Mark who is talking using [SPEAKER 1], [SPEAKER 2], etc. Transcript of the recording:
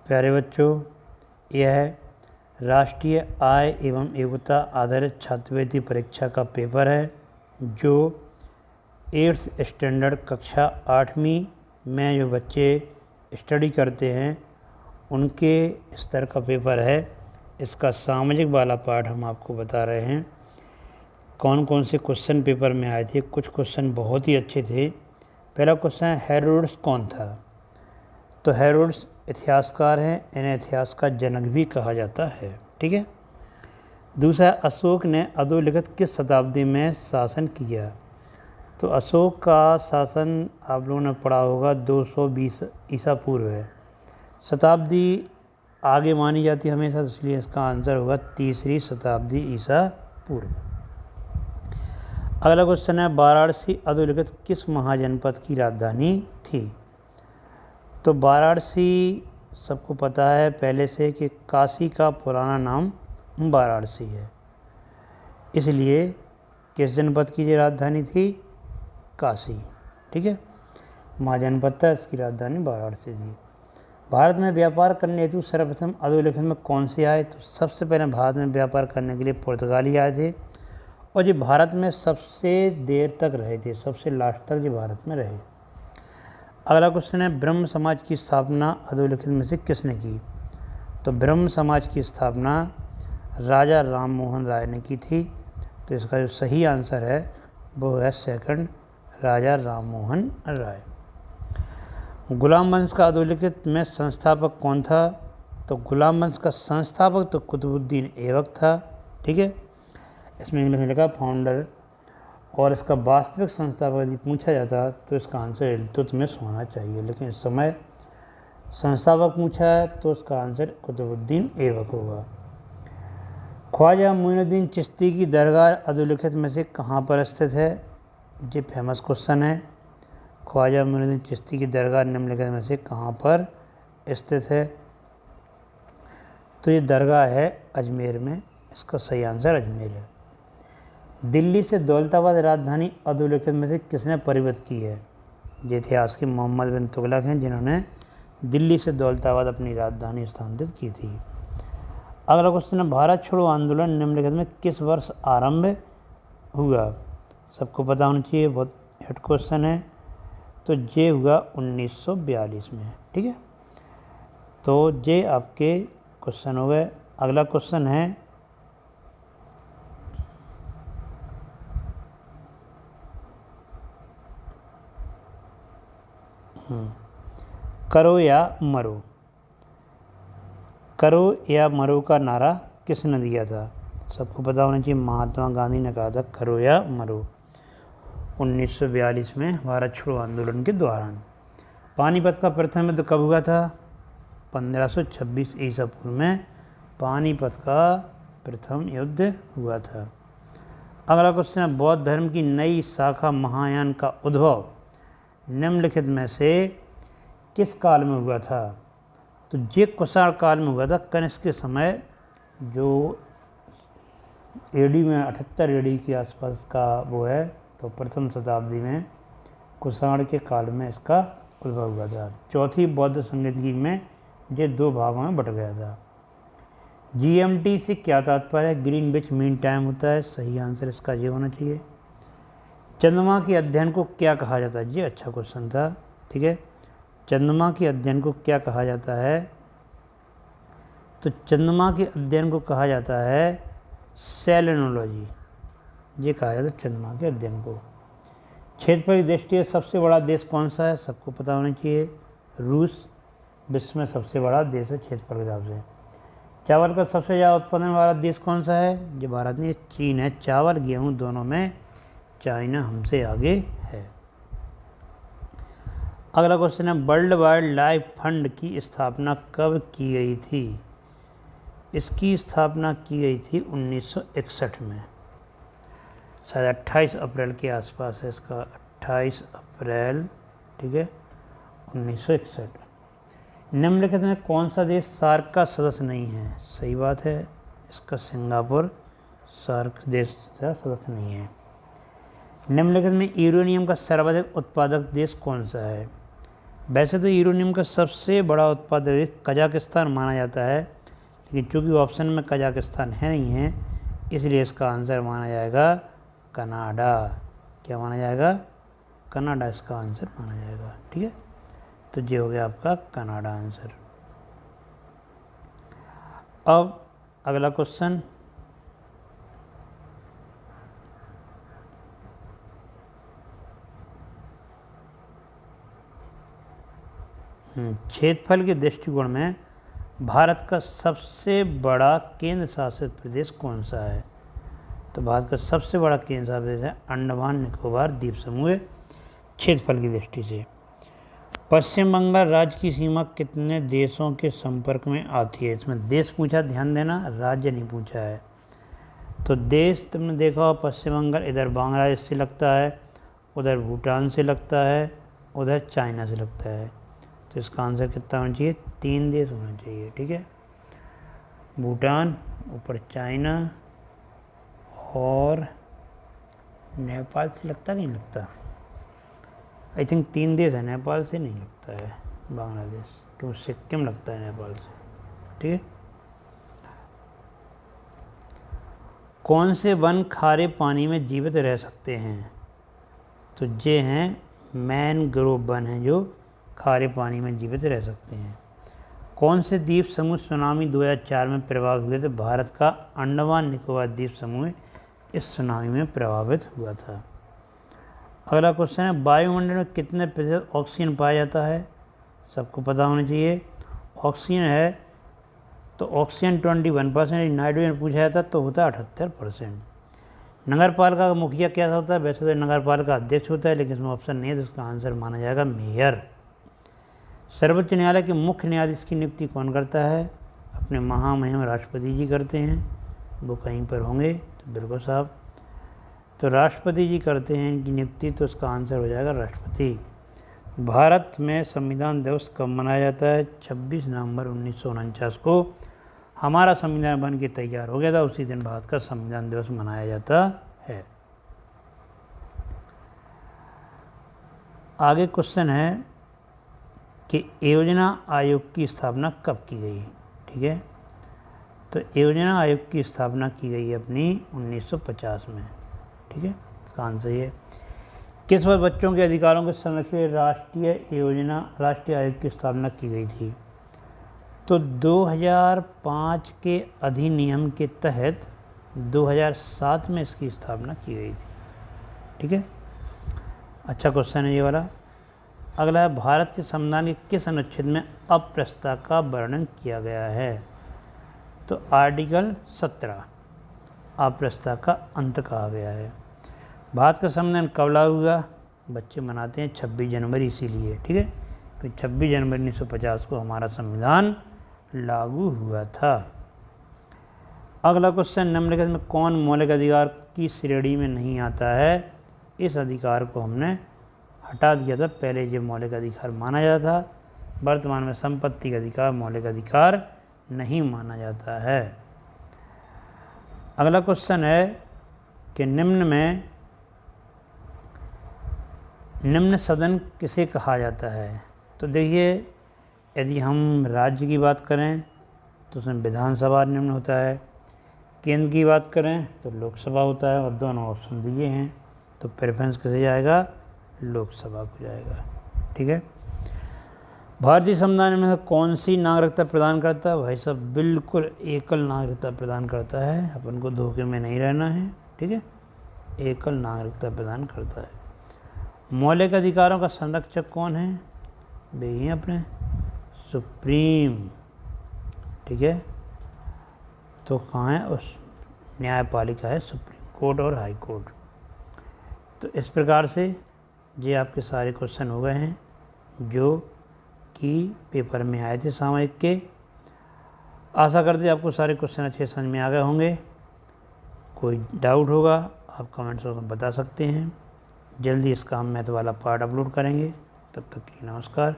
[SPEAKER 1] प्यारे बच्चों, यह राष्ट्रीय आय एवं योग्यता आधारित छात्रवृत्ति परीक्षा का पेपर है जो 8th स्टैंडर्ड कक्षा 8वीं में जो बच्चे स्टडी करते हैं उनके स्तर का पेपर है। इसका सामाजिक वाला पाठ हम आपको बता रहे हैं। कौन कौन से क्वेश्चन पेपर में आए थे। कुछ क्वेश्चन बहुत ही अच्छे थे। पहला क्वेश्चन है, हेरोड्स कौन था? तो हेरोड्स इतिहासकार हैं, इन्हें इतिहास का जनक भी कहा जाता है। ठीक है। दूसरा, अशोक ने अधोलिखित किस शताब्दी में शासन किया? तो अशोक का शासन आप लोगों ने पढ़ा होगा 220 ईसा पूर्व है। शताब्दी आगे मानी जाती है हमेशा, तो इसलिए इसका आंसर होगा 3री शताब्दी ईसा पूर्व। अगला क्वेश्चन है, वाराणसी अधोलिखित किस महाजनपद की राजधानी थी? तो वाराणसी सबको पता है पहले से कि काशी का पुराना नाम वाराणसी है, इसलिए किस जनपद की राजधानी थी? काशी। ठीक है, महाजनपद था, इसकी राजधानी वाराणसी थी। भारत में व्यापार करने हेतु सर्वप्रथम अधोलिखित में कौन से आए? तो सबसे पहले भारत में व्यापार करने के लिए पुर्तगाली आए थे और ये भारत में सबसे देर तक रहे थे, सबसे लास्ट तक ये भारत में रहे। अगला क्वेश्चन है, ब्रह्म समाज की स्थापना अधोलिखित में से किसने की? तो ब्रह्म समाज की स्थापना राजा राम मोहन राय ने की थी। तो इसका जो सही आंसर है वो है सेकंड, राजा राम मोहन राय। गुलाम वंश का अधोलिखित में संस्थापक कौन था? तो गुलाम वंश का संस्थापक तो कुतुबुद्दीन ऐबक था। ठीक है, इसमें इंग्लिश में लिखा फाउंडर, और इसका वास्तविक संस्थापक यदि पूछा जाता तो इसका आंसर इल्तुतमिश होना चाहिए, लेकिन इस समय संस्थापक पूछा है तो इसका आंसर कुतुबुद्दीन ऐबक होगा। ख्वाजा मोइनुद्दीन चिश्ती की दरगाह अधोलिखित में से कहाँ पर स्थित है? ये फेमस क्वेश्चन है। ख्वाजा मोइनुद्दीन चिश्ती की दरगाह निम्नलिखित में से कहाँ पर स्थित है? तो ये दरगाह है अजमेर में, इसका सही आंसर अजमेर है। दिल्ली से दौलताबाद राजधानी अधोलिखित में से किसने परिवर्तित की है? ये इतिहास के मोहम्मद बिन तुगलक हैं जिन्होंने दिल्ली से दौलताबाद अपनी राजधानी स्थानांतरित की थी। अगला क्वेश्चन है, भारत छोड़ो आंदोलन निम्नलिखित में किस वर्ष आरंभ हुआ? सबको पता होना चाहिए, बहुत हिट क्वेश्चन है। तो ये हुआ 1942 में। ठीक है, तो ये आपके क्वेश्चन हो गए। अगला क्वेश्चन है, करो या मरो। करो या मरो का नारा किसने दिया था? सबको पता होना चाहिए, महात्मा गांधी ने कहा था करो या मरो 1942 में भारत छोड़ो आंदोलन के दौरान। पानीपत का प्रथम युद्ध कब हुआ था? 1526 ईसा पूर्व में पानीपत का प्रथम युद्ध हुआ था। अगला क्वेश्चन है, बौद्ध धर्म की नई शाखा महायान का उद्भव निम्नलिखित में से किस काल में हुआ था? तो ये कुषाण काल में हुआ था, कनिष्क के समय, जो एडी में 78 एडी के आसपास का वो है। तो प्रथम शताब्दी में कुषाण के काल में इसका उद्भव हुआ था। चौथी बौद्ध संगति में ये 2 भागों में बट गया था। GMT से क्या तात्पर्य है? ग्रीनविच मीन टाइम होता है, सही आंसर इसका ये होना चाहिए। चंद्रमा के अध्ययन को क्या कहा जाता है? ये अच्छा क्वेश्चन था। ठीक है, चंद्रमा के अध्ययन को क्या कहा जाता है? तो चंद्रमा के अध्ययन को कहा जाता है सेलेनोलॉजी, ये कहा जाता है चंद्रमा के अध्ययन को। क्षेत्रफल की दृष्टि से सबसे बड़ा देश कौन सा है? सबको पता होना चाहिए, रूस विश्व में सबसे बड़ा देश है क्षेत्रफल के हिसाब से। चावल का सबसे ज़्यादा उत्पादन वाला देश कौन सा है? जो भारत नहीं, चीन है। चावल गेहूँ दोनों में चाइना हमसे आगे है। अगला क्वेश्चन है, वर्ल्ड वाइल्ड लाइफ फंड की स्थापना कब की गई थी? इसकी स्थापना की गई थी 1961 में, शायद 28 अप्रैल के आसपास है इसका, 28 अप्रैल। ठीक है, 1961। निम्नलिखित में कौन सा देश सार्क का सदस्य नहीं है? सही बात है, इसका सिंगापुर सार्क देश का सदस्य नहीं है। निम्नलिखित में यूरेनियम का सर्वाधिक उत्पादक देश कौन सा है? वैसे तो यूरेनियम का सबसे बड़ा उत्पादक कजाकिस्तान माना जाता है, लेकिन चूंकि ऑप्शन में कजाकिस्तान है नहीं है, इसलिए इसका आंसर माना जाएगा कनाडा। क्या माना जाएगा? कनाडा इसका आंसर माना जाएगा। ठीक है, तो ये हो गया आपका कनाडा आंसर। अब अगला क्वेश्चन, क्षेत्रफल के दृष्टिकोण में भारत का सबसे बड़ा केंद्र शासित प्रदेश कौन सा है? तो भारत का सबसे बड़ा केंद्र शासित प्रदेश है अंडमान निकोबार द्वीप समूह, क्षेत्रफल की दृष्टि से। पश्चिम बंगाल राज्य की सीमा कितने देशों के संपर्क में आती है? इसमें देश पूछा, ध्यान देना, राज्य नहीं पूछा है। तो देश तुमने देखा हो, पश्चिम बंगाल इधर बांग्लादेश से लगता है, उधर भूटान से लगता है, उधर चाइना से लगता है। तो इसका आंसर कितना होना चाहिए? 3 देश होना चाहिए। ठीक है, भूटान, ऊपर चाइना और नेपाल से लगता कि नहीं लगता? आई थिंक 3 देश है, नेपाल से नहीं लगता है बांग्लादेश, क्यों सिक्किम लगता है नेपाल से। ठीक है, कौन से वन खारे पानी में जीवित रह सकते हैं? तो ये हैं मैनग्रोव वन हैं जो खारे पानी में जीवित रह सकते हैं। कौन से द्वीप समूह सुनामी 2004 में प्रभावित हुए थे? भारत का अंडमान निकोबार द्वीप समूह इस सुनामी में प्रभावित हुआ था। अगला क्वेश्चन है, वायुमंडल में कितने प्रतिशत ऑक्सीजन पाया जाता है? सबको पता होना चाहिए। ऑक्सीजन है तो ऑक्सीजन 21%, नाइट्रोजन पूछा जाता तो होता है 78%। नगर पालिका का मुखिया क्या होता है? वैसे तो नगर पालिका अध्यक्ष होता है, लेकिन इसमें ऑप्शन नहीं है, तो इसका आंसर माना जाएगा मेयर। सर्वोच्च न्यायालय के मुख्य न्यायाधीश की नियुक्ति कौन करता है? अपने महामहिम राष्ट्रपति जी करते हैं। वो कहीं पर होंगे तो बिल्कुल साहब, तो राष्ट्रपति जी करते हैं इनकी नियुक्ति, तो इसका आंसर हो जाएगा राष्ट्रपति। भारत में संविधान दिवस कब मनाया जाता है? 26 नवंबर 1949 को हमारा संविधान बन के तैयार हो गया था, उसी दिन भारत का संविधान दिवस मनाया जाता है। आगे क्वेश्चन है कि योजना आयोग की स्थापना कब की गई? ठीक है, तो योजना आयोग की स्थापना की गई अपनी 1950 में। ठीक है, इसका आंसर ये। किस वर्ष बच्चों के अधिकारों के संरक्षण के राष्ट्रीय आयोग की स्थापना की गई थी? तो 2005 के अधिनियम के तहत 2007 में इसकी स्थापना की गई थी। ठीक है, अच्छा क्वेश्चन है ये वाला। अगला है, भारत के संविधान के किस अनुच्छेद में अप्रस्तुतता का वर्णन किया गया है? तो आर्टिकल 17 अप्रस्तुतता का अंत कहा गया है। भारत का संविधान कब लागू हुआ? बच्चे मनाते हैं 26 जनवरी इसीलिए। ठीक है, तो 26 जनवरी 1950 को हमारा संविधान लागू हुआ था। अगला क्वेश्चन, निम्नलिखित में कौन मौलिक अधिकार की श्रेणी में नहीं आता है? इस अधिकार को हमने हटा दिया था, पहले ये मौलिक अधिकार माना जाता था, वर्तमान में संपत्ति का अधिकार मौलिक अधिकार नहीं माना जाता है। अगला क्वेश्चन है कि निम्न सदन किसे कहा जाता है? तो देखिए, यदि हम राज्य की बात करें तो उसमें विधानसभा निम्न होता है, केंद्र की बात करें तो लोकसभा होता है, और दोनों ऑप्शन दिए हैं, तो प्रेफरेंस किसे जाएगा? लोकसभा को जाएगा। ठीक है, भारतीय संविधान में कौन सी नागरिकता प्रदान करता है? भाई साहब, बिल्कुल एकल नागरिकता प्रदान करता है, अपन को धोखे में नहीं रहना है। ठीक है, एकल नागरिकता प्रदान करता है। मौलिक अधिकारों का संरक्षक कौन है? वही अपने सुप्रीम। ठीक है, तो कहाँ है? उस न्यायपालिका है सुप्रीम कोर्ट और हाई कोर्ट। तो इस प्रकार से ये आपके सारे क्वेश्चन हो गए हैं जो कि पेपर में आए थे सामयिक के। आशा करते आपको सारे क्वेश्चन अच्छे समझ में आ गए होंगे। कोई डाउट होगा आप कमेंट्स में बता सकते हैं। जल्दी इसका हम मैथ वाला पार्ट अपलोड करेंगे। तब तक के लिए नमस्कार।